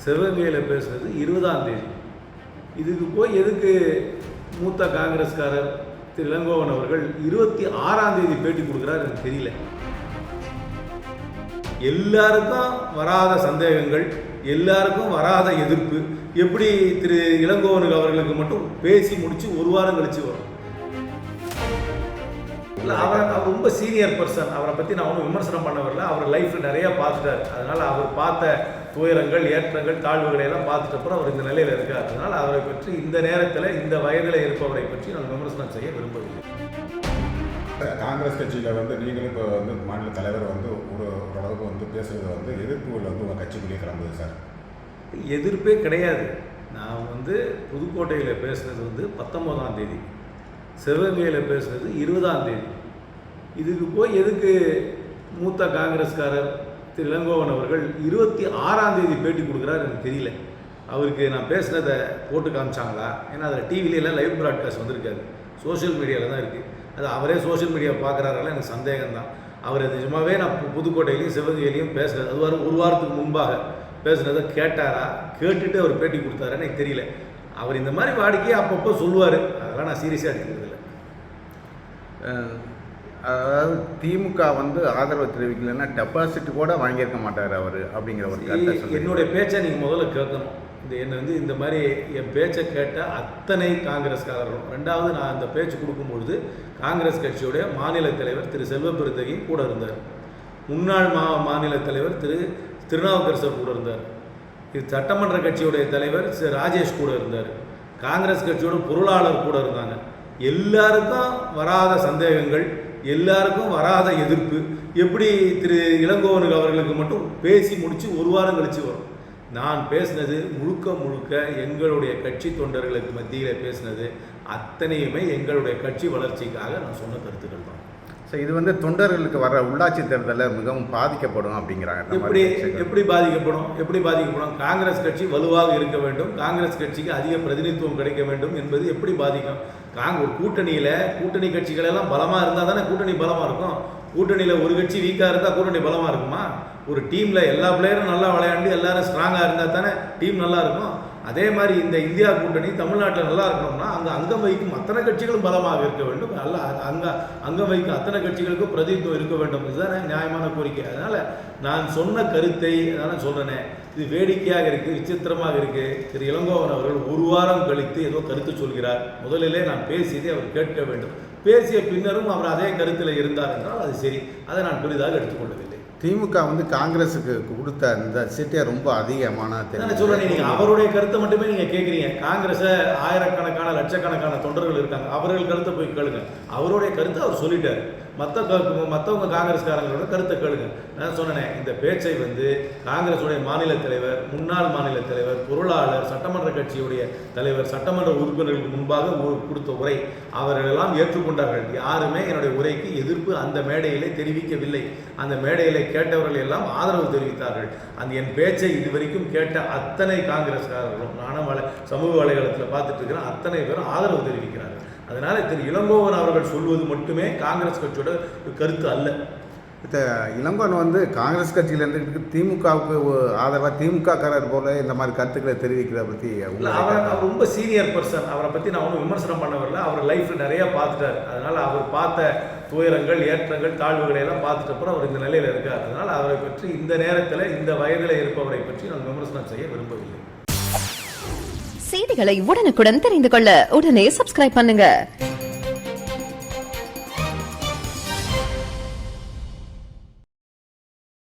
சிவகங்கையில் பேசுனது 20ஆம் தேதி. இதுக்கு போய் எதுக்கு மூத்த காங்கிரஸ்காரர் திரு இளங்கோவன் அவர்கள் 26ஆம் தேதி பேட்டி கொடுக்குறாரு எனக்கு தெரியல. எல்லாருக்கும் வராத சந்தேகங்கள், எல்லாருக்கும் வராத எதிர்ப்பு எப்படி திரு இளங்கோவனுக்கு அவர்களுக்கு மட்டும் பேசி முடிச்சு ஒரு வாரம் கழிச்சு வரும்? இல்லை, அவர் ரொம்ப சீனியர் பர்சன். அவரை பற்றி நான் ஒன்றும் விமர்சனம் பண்ண வரல. அவர் லைஃப்பில் நிறையா பார்த்துட்டார். அதனால் அவர் பார்த்த துயரங்கள், ஏற்றங்கள், தாழ்வுகளை எல்லாம் பார்த்துட்டப்பறம் அவர் இந்த நிலையில் இருக்கார். அதனால் அவரை பற்றி இந்த நேரத்தில் இந்த வயதில் இருப்பவரை பற்றி நான் விமர்சனம் செய்ய விரும்பவில்லை. காங்கிரஸ் கட்சியில் நீங்களும் இப்போ மாநில தலைவர் ஓரளவுக்கு பேசுகிறது எதிர்ப்புகள் உங்கள் கட்சிக்குள்ளேயே கிளம்புது சார்? எதிர்ப்பே கிடையாது. நான் புதுக்கோட்டையில் பேசுனது 19ஆம் தேதி, சிவகங்கையில் பேசுனது 20ஆம் தேதி. இதுக்கு போய் எதுக்கு மூத்த காங்கிரஸ்காரர் திரு இளங்கோவன் அவர்கள் 26ஆம் தேதி பேட்டி கொடுக்குறாரு எனக்கு தெரியல. அவருக்கு நான் பேசுனதை போட்டு காமிச்சாங்களா? ஏன்னா அதில் டிவிலெலாம் லைவ் ப்ராட்காஸ்ட் வந்திருக்காது, சோஷியல் மீடியாவில் தான் இருக்குது. அது அவரே சோஷியல் மீடியாவை பார்க்குறாருல, எனக்கு சந்தேகம்தான். அவர் நிஜமாகவே நான் புதுக்கோட்டையிலையும் சிவகங்கையிலையும் பேசுகிறது அது ஒரு வாரத்துக்கு முன்பாக பேசுனதை கேட்டாரா, கேட்டுட்டு அவர் பேட்டி கொடுத்தாருன்னு எனக்கு தெரியல. அவர் இந்த மாதிரி வாடிக்கையை அப்பப்போ சொல்லுவார், அதெல்லாம் நான் சீரியஸாக எடுத்துக்கிறது இல்லை. அதாவது திமுக ஆதரவு தெரிவிக்கலைன்னா டெபாசிட் கூட வாங்கியிருக்க மாட்டார் அவர் அப்படிங்கிற ஒரு என்னுடைய பேச்சை நீங்கள் முதல்ல கேட்கணும். இந்த மாதிரி என் பேச்சை கேட்ட அத்தனை காங்கிரஸ்காரர்களும், ரெண்டாவது நான் அந்த பேச்சு கொடுக்கும்பொழுது காங்கிரஸ் கட்சியுடைய மாநில தலைவர் திரு செல்வபெருந்தகையும் கூட இருந்தார், முன்னாள் மாநில தலைவர் திரு திருநாவுக்கரசர் கூட இருந்தார், இது சட்டமன்ற கட்சியுடைய தலைவர் ராஜேஷ் கூட இருந்தார், காங்கிரஸ் கட்சியோட பொருளாளர் கூட இருந்தாங்க. எல்லாருக்கும் வராத சந்தேகங்கள், எல்லாருக்கும் வராத எதிர்ப்பு எப்படி திரு இளங்கோவனுக்கு அவர்களுக்கு மட்டும் பேசி முடித்து ஒரு வாரம் கழித்து வரும்? நான் பேசினது முழுக்க எங்களுடைய கட்சி தொண்டர்களுக்கு மத்தியில் பேசினது அத்தனையுமே எங்களுடைய கட்சி வளர்ச்சிக்காக நான் சொன்ன கருத்துக்கள் தான். ஸோ இது தொண்டர்களுக்கு வர உள்ளாட்சி தேர்தலில் மிகவும் பாதிக்கப்படும் அப்படிங்கிறாங்க. எப்படி பாதிக்கப்படும்? காங்கிரஸ் கட்சி வலுவாக இருக்க வேண்டும், காங்கிரஸ் கட்சிக்கு அதிக பிரதிநிதித்துவம் கிடைக்க வேண்டும் என்பது எப்படி பாதிக்கும்? ஒரு கூட்டணி கட்சிகள் எல்லாம் பலமாக இருந்தால் தானே கூட்டணி பலமாக இருக்கும். கூட்டணியில் ஒரு கட்சி வீக்காக இருந்தால் கூட்டணி பலமாக இருக்குமா? ஒரு டீமில் எல்லா பிளேயரும் நல்லா விளையாண்டு எல்லாரும் ஸ்ட்ராங்காக இருந்தால் தானே டீம் நல்லா இருக்கும். அதே மாதிரி இந்த இந்தியா கூட்டணி தமிழ்நாட்டில் நல்லா இருக்கணும்னா அங்கே அங்கம் வகிக்கும் அத்தனை கட்சிகளும் பலமாக இருக்க வேண்டும், நல்லா அங்கம் வகிக்கும் அத்தனை கட்சிகளுக்கும் பிரதிநிதித்துவம் இருக்க வேண்டும். இதுதானே நியாயமான கோரிக்கை. அதனால் நான் சொன்ன கருத்தை அதனால் சொல்கிறேனே, இது வேடிக்கையாக இருக்குது, விசித்திரமாக இருக்குது. திரு இளங்கோவன் அவர்கள் ஒரு வாரம் கழித்து ஏதோ கருத்து சொல்கிறார். முதலிலே நான் பேசியதை அவர் கேட்க வேண்டும். பேசிய பின்னரும் அவர் அதே கருத்தில் இருந்தார் என்றால் அது சரி, அதை நான் பெரிதாக எடுத்துக்கொள்ளவில்லை. திமுக காங்கிரஸுக்கு கொடுத்த இந்த சீட்டே ரொம்ப அதிகமான சொல்கிறேன். நீங்கள் அவருடைய கருத்தை மட்டுமே நீங்கள் கேட்குறீங்க. காங்கிரஸை ஆயிரக்கணக்கான லட்சக்கணக்கான தொண்டர்கள் இருக்காங்க, அவர்கள் கருத்தை போய் கேளுங்க. அவருடைய கருத்தை அவர் சொல்லிட்டார். மற்றவங்க காங்கிரஸ்காரங்களோட கருத்தை கேளுங்க. நான் சொன்னேன், இந்த பேச்சை காங்கிரஸுடைய மாநில தலைவர், முன்னாள் மாநில தலைவர், பொருளாளர், சட்டமன்ற கட்சியுடைய தலைவர், சட்டமன்ற உறுப்பினர்களுக்கு முன்பாக கொடுத்த உரை அவர்களெல்லாம் ஏற்றுக்கொண்டார்கள். யாருமே என்னுடைய உரைக்கு எதிர்ப்பு அந்த மேடையிலே தெரிவிக்கவில்லை. அந்த மேடையிலே கேட்டவர்கள் எல்லாம் ஆதரவு தெரிவித்தார்கள். என் பேச்சை இதுவரைக்கும் கேட்ட அத்தனை காங்கிரஸ்காரர்களும், நானும் சமூக வலைதளத்தில் பார்த்துட்டு இருக்கிறேன், அத்தனை பேரும் ஆதரவு தெரிவிக்கிறார்கள். அதனால் திரு இளங்கோவன் அவர்கள் சொல்வது மட்டுமே காங்கிரஸ் கட்சியோட கருத்து அல்ல. இளங்கோவன் காங்கிரஸ் கட்சியில் இருந்துக்கிட்டு திமுகவுக்கு ஆதரவாக திமுககாரர் போல இந்த மாதிரி கருத்துக்களை தெரிவிக்கிறத பற்றி அவர் ரொம்ப சீனியர் பர்சன். அவரை பற்றி நான் ஒன்றும் விமர்சனம் பண்ண வரல. அவர் லைஃப்பில் நிறையா பார்த்துட்டார். அதனால் அவர் பார்த்த துயரங்கள், ஏற்றங்கள், தாழ்வுகளை எல்லாம் பார்த்துட்டப்பறம் அவர் இந்த நிலையில் இருக்கார். அதனால் அவரை பற்றி இந்த நேரத்தில் இந்த வயதில் இருப்பவரை பற்றி நான் விமர்சனம் செய்ய விரும்பவில்லை. செய்திகளை உடனுக்குடன் தெரிந்து கொள்ள உடனே சப்ஸ்கிரைப் பண்ணுங்க.